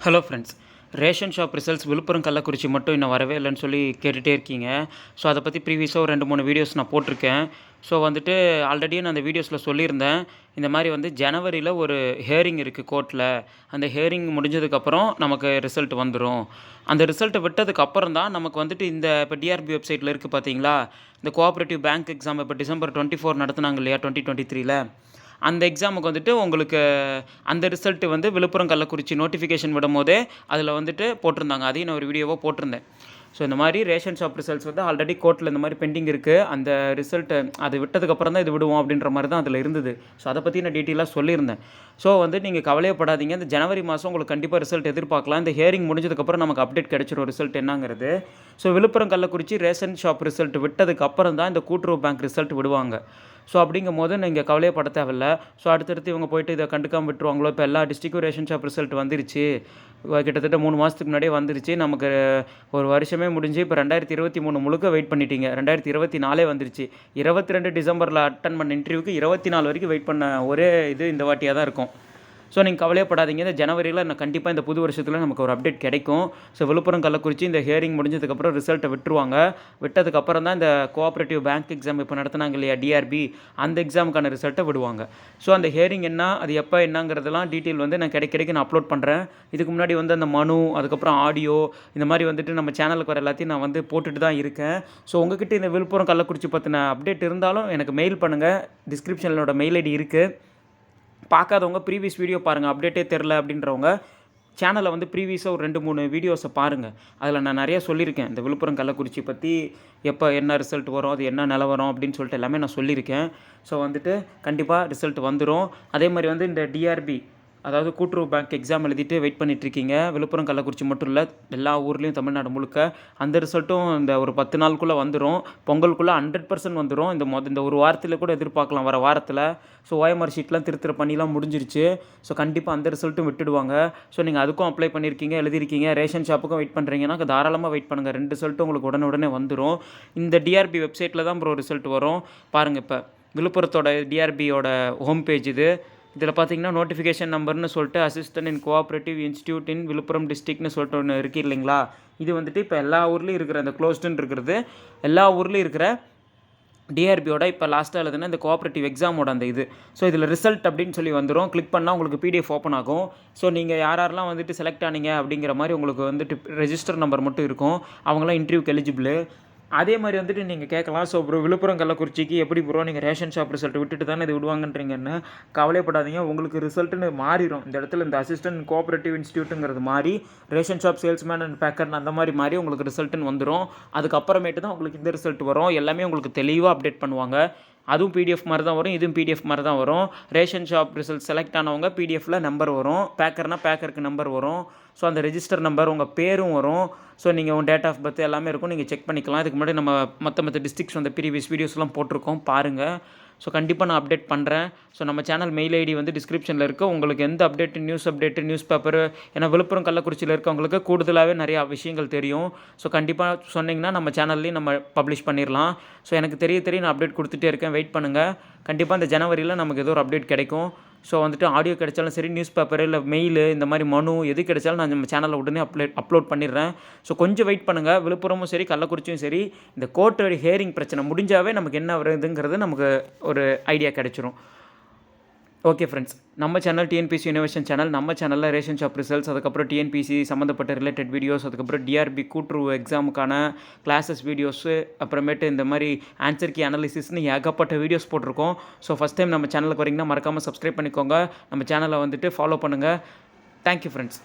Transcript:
Hello friends, ration shop results Villupuram Kallakurichi மட்டும் இன்னும் வரவே இல்லைன்னு சொல்லி கேட்டுகிட்டே இருக்கீங்க. ஸோ அதை பற்றி ப்ரீவியஸாக ஒரு 2-3 வீடியோஸ் நான் போட்டிருக்கேன். ஸோ வந்துட்டு ஆல்ரெடி நான் அந்த வீடியோஸில் சொல்லியிருந்தேன். இந்த மாதிரி வந்து ஜனவரியில் ஒரு ஹியரிங் இருக்குது கோர்ட்டில். அந்த ஹியரிங் முடிஞ்சதுக்கப்புறம் நமக்கு ரிசல்ட் வந்துடும். அந்த ரிசல்ட்டை விட்டதுக்கப்புறம் தான் நமக்கு வந்துட்டு இந்த இப்போ டிஆர்பி வெப்சைட்டில் இருக்குது பார்த்தீங்களா, இந்த கோஆப்ரேட்டிவ் பேங்க் எக்ஸாம் இப்போ December 24 நடத்துனாங்க இல்லையா 2023ல். அந்த எக்ஸாமுக்கு வந்துட்டு உங்களுக்கு அந்த ரிசல்ட்டு வந்து விழுப்புரம் கள்ளக்குறிச்சி நோட்டிஃபிகேஷன் விடும்போதே அதில் வந்துட்டு போட்டிருந்தாங்க. அதையும் நான் ஒரு வீடியோவாக போட்டிருந்தேன். ஸோ இந்த மாதிரி ரேஷன் ஷாப் ரிசல்ட்ஸ் வந்து ஆல்ரெடி கோர்ட்டில் இந்த மாதிரி பெண்டிங் இருக்குது. அந்த ரிசல்ட்டு அது விட்டதுக்கப்புறம் தான் இது விடுவோம் அப்படின்ற மாதிரி தான் அதில் இருந்தது. ஸோ அதை பற்றி நான் டீட்டெயிலாக சொல்லியிருந்தேன். ஸோ வந்து நீங்கள் கவலையப்படாதீங்க. இந்த ஜனவரி மாதம் உங்களுக்கு கண்டிப்பாக ரிசல்ட் எதிர்பார்க்கலாம். இந்த ஹியரிங் முடிஞ்சதுக்கப்புறம் நமக்கு அப்டேட் கிடச்சிரும் ரிசல்ட் என்னங்கிறது. So Villupuram Kallakurichi ration shop result விட்டதுக்கப்புறம் தான் இந்த கூட்டுறவு பேங்க் ரிசல்ட் விடுவாங்க. ஸோ அப்படிங்கும் போது நீங்கள் கவலையப்பட தேவையில்ல. ஸோ அடுத்தடுத்து இவங்க போய்ட்டு இதை கண்டுக்காமல் விட்டுருவாங்களோ. இப்போ எல்லா டிஸ்ட்ரிக்டும் ரேஷன் ஷாப் ரிசல்ட் வந்துருச்சு. கிட்டத்தட்ட 3 மாதத்துக்கு முன்னாடியே வந்துருச்சு. நமக்கு ஒரு வருஷமே முடிஞ்சு இப்போ 2023 முழுக்க வெயிட் பண்ணிட்டீங்க. 2024 வந்துருச்சு. 22 டிசம்பரில் அட்டன் பண்ண இன்டர்வியூக்கு 24 வரைக்கும் வெயிட் பண்ண ஒரே இது இந்த வாட்டியாக தான் இருக்கும். ஸோ நீங்கள் கவலையப்படாதீங்க. இந்த ஜனவரியில் நான் கண்டிப்பாக இந்த புது வருஷத்தில் நமக்கு ஒரு அப்டேட் கிடைக்கும். ஸோ விழுப்புரம் கள்ளக்குறிச்சி இந்த ஹியரிங் முடிஞ்சதுக்கப்புறம் ரிசல்ட்டை விட்டுருவாங்க. விட்டதுக்கப்புறம் தான் இந்த கோஆப்ரேட்டிவ் பேங்க் எக்ஸாம் இப்போ நடத்துனாங்க இல்லையா டிஆர்பி, அந்த எக்ஸாமுக்கான ரிசல்ட்டை விடுவாங்க. ஸோ அந்த ஹியரிங் என்ன, அது எப்போ என்னங்கிறதெல்லாம் டீட்டெயில் வந்து நான் கிடைக்க நான் அப்லோட் பண்ணுறேன். இதுக்கு முன்னாடி வந்து அந்த மனு, அதுக்கப்புறம் ஆடியோ, இந்த மாதிரி வந்துட்டு நம்ம சேனலுக்கு வர எல்லாத்தையும் நான் வந்து போட்டுட்டு தான் இருக்கேன். ஸோ உங்ககிட்ட இந்த விழுப்புரம் கள்ளக்குறிச்சி பற்றின அப்டேட் இருந்தாலும் எனக்கு மெயில் பண்ணுங்கள். டிஸ்கிரிப்ஷனில் என்னோட மெயில் ஐடி இருக்குது. பார்க்காதவங்க ப்ரீவியஸ் வீடியோ பாருங்கள். அப்டேட்டே தெரில அப்படின்றவங்க சேனலில் வந்து ப்ரீவியஸாக ஒரு 2-3 வீடியோஸை பாருங்கள். அதில் நான் நிறைய சொல்லியிருக்கேன். இந்த விழுப்புரம் கள்ளக்குறிச்சி பற்றி எப்போ என்ன ரிசல்ட் வரும், அது என்ன நிலவரம் அப்படின்னு சொல்லிட்டு எல்லாமே நான் சொல்லியிருக்கேன். ஸோ வந்துட்டு கண்டிப்பாக ரிசல்ட் வந்துடும். அதே மாதிரி வந்து இந்த டிஆர்பி, அதாவது கூட்டுறவு பேங்க் எக்ஸாம் எழுதிட்டு வெயிட் பண்ணிகிட்ருக்கீங்க. விழுப்புரம் கள்ளக்குறிச்சி மட்டும் இல்லை, எல்லா ஊர்லேயும் தமிழ்நாடு முழுக்க அந்த ரிசல்ட்டும் இந்த ஒரு 10 நாளுக்குள்ளே வந்துடும். பொங்கலுக்குள்ளே 100% வந்துடும். இந்த ஒரு வாரத்தில் கூட எதிர்பார்க்கலாம், வர வாரத்தில். ஸோ ஓஎம்ஆர் ஷீட்லாம் திருத்திர பண்ணிலாம் முடிஞ்சிருச்சு. ஸோ கண்டிப்பாக அந்த ரிசல்ட்டும் விட்டுடுவாங்க. ஸோ நீங்கள் அதுக்கும் அப்ளை பண்ணியிருக்கீங்க, எழுதியிருக்கீங்க, ரேஷன் ஷாப்புக்கும் வெயிட் பண்ணுறீங்கன்னா தாராளமாக வெயிட் பண்ணுங்கள். 2 ரிசல்ட்டும் உங்களுக்கு உடனே வந்துடும். இந்த டிஆர்பி வெப்சைட்டில் தான் ப்ரோ ரிசல்ட் வரும். பாருங்கள், இப்போ விழுப்புரத்தோட டிஆர்பியோட ஹோம் பேஜ் இது. இதில் பார்த்தீங்கன்னா நோட்டிஃபிகேஷன் நம்பர்னு சொல்லிட்டு assistant in cooperative institute in Viluppuram டிஸ்ட்ரிக்ட்னு சொல்லிட்டு ஒன்று இருக்குது இல்லைங்களா. இது வந்துட்டு இப்போ எல்லா ஊர்லேயும் இருக்கிற அந்த க்ளோஸ்டுன்னு இருக்கிறது எல்லா ஊர்லேயும் இருக்கிற டிஆர்பியோட இப்போ லாஸ்ட்டாக எழுதுனா இந்த கோஆப்ரேட்டிவ் எக்ஸாமோட அந்த இது. ஸோ இதில் ரிசல்ட் அப்படின்னு சொல்லி வந்துடும். கிளிக் பண்ணால் உங்களுக்கு பிடிஎஃப் ஓப்பன் ஆகும். ஸோ நீங்கள் யாரெல்லாம் வந்துட்டு செலக்ட் ஆனீங்க அப்படிங்கிற மாதிரி உங்களுக்கு வந்துட்டு ரெஜிஸ்டர் நம்பர் மட்டும் இருக்கும். அவங்களாம் இன்டர்வியூக்கு எலிஜிபிள். அதே மாதிரி வந்துட்டு நீங்கள் கேட்கலாம், ஸோ ப்ரோ விழுப்புரம் கள்ளக்குறிச்சிக்கு எப்படி ப்ரோ நீங்கள் ரேஷன் ஷாப் ரிசல்ட் விட்டுட்டு தானே இது விடுவாங்கன்றீங்கன்னு கவலைப்படாதீங்க. உங்களுக்கு ரிசல்ட்டுன்னு மாறிடும். இந்த இடத்துல இந்த அசிஸ்டன்ட் கோஆப்ரேட்டிவ் இன்ஸ்டியூட்டுங்கிறது மாதிரி ration shop salesman and Baker அந்த மாதிரி உங்களுக்கு ரிசல்ட்டுன்னு வந்துடும். அதுக்கப்புறமேட்டு தான் உங்களுக்கு இந்த ரிசல்ட் வரும். எல்லாமே உங்களுக்கு தெளிவாக அப்டேட் பண்ணுவாங்க. அதுவும் பிடிஎஃப் மாதிரி தான் வரும், இதுவும் பிடிஎஃப் மாதிரி தான் வரும். ரேஷன் ஷாப் ரிசல்ட் செலக்ட் ஆனவங்க பிடிஎஃப்பில் நம்பர் வரும், பேக்கர்னால் பேக்கருக்கு நம்பர் வரும். ஸோ அந்த ரெஜிஸ்டர் நம்பர், உங்கள் பேரும் வரும். ஸோ நீங்கள் உங்கள் டேட் ஆஃப் பர்த் எல்லாமே இருக்கும், நீங்கள் செக் பண்ணிக்கலாம். இதுக்கு முன்னாடி நம்ம மற்ற டிஸ்ட்ரிக்ஸ் வந்து ப்ரீவியஸ் வீடியோஸ்லாம் போட்டிருக்கோம், பாருங்கள். ஸோ கண்டிப்பாக நான் அப்டேட் பண்ணுறேன். ஸோ நம்ம சேனல் மெயில் ஐடி வந்து டிஸ்கிரிப்ஷனில் இருக்குது. உங்களுக்கு எந்த அப்டேட்டு, நியூஸ் பேப்பரு, ஏன்னா விழுப்புரம் கள்ளக்குறிச்சியில் இருக்கவங்களுக்கு கூடுதலாகவே நிறையா விஷயங்கள் தெரியும். ஸோ கண்டிப்பாக சொன்னிங்கன்னா நம்ம சேனல்லையும் நம்ம பப்ளிஷ் பண்ணிடலாம். ஸோ எனக்கு தெரிய நான் அப்டேட் கொடுத்துட்டே இருக்கேன். வெயிட் பண்ணுங்கள். கண்டிப்பாக இந்த ஜனவரியில் நமக்கு ஏதோ ஒரு அப்டேட் கிடைக்கும். ஸோ வந்துட்டு ஆடியோ கிடைச்சாலும் சரி, நியூஸ் பேப்பரு இல்லை மெயிலு, இந்த மாதிரி மனு எது கிடைச்சாலும் நான் நம்ம சேனலில் உடனே அப்லோட் பண்ணிடுறேன். ஸோ கொஞ்சம் வெயிட் பண்ணுங்கள். விழுப்புரமும் சரி, கள்ளக்குறிச்சியும் சரி, இந்த கோர்ட் ஹியரிங் பிரச்சனை முடிஞ்சாவே நமக்கு என்ன வருதுங்கிறது நமக்கு ஒரு ஐடியா கிடைச்சிரும். ஓகே ஃப்ரெண்ட்ஸ், நம்ம சேனல் டிஎன்பிசி இனோவேஷன் சேனல். நம்ம சேனலில் ரேஷன் ஷாப் ரிசல்ட்ஸ், அதுக்கப்புறம் டிஎன்பிசி சம்மந்தப்பட்ட ரிலேட்டட் வீடியோஸ், அதுக்கப்புறம் டிஆர்பி கூட்டுறவு எக்ஸாமுக்கான கிளாஸஸ் வீடியோஸு, அப்புறமேட்டு இந்த மாதிரி ஆன்சர் கீ அனாலிசிஸ்னு ஏகப்பட்ட வீடியோஸ் போட்டிருக்கோம். ஸோ ஃபஸ்ட் டைம் நம்ம சேனலுக்கு வரீங்கன்னா மறக்காமல் சப்ஸ்கிரைப் பண்ணிக்கோங்க. நம்ம சேனலை வந்துட்டு ஃபாலோ பண்ணுங்கள். Thank you friends.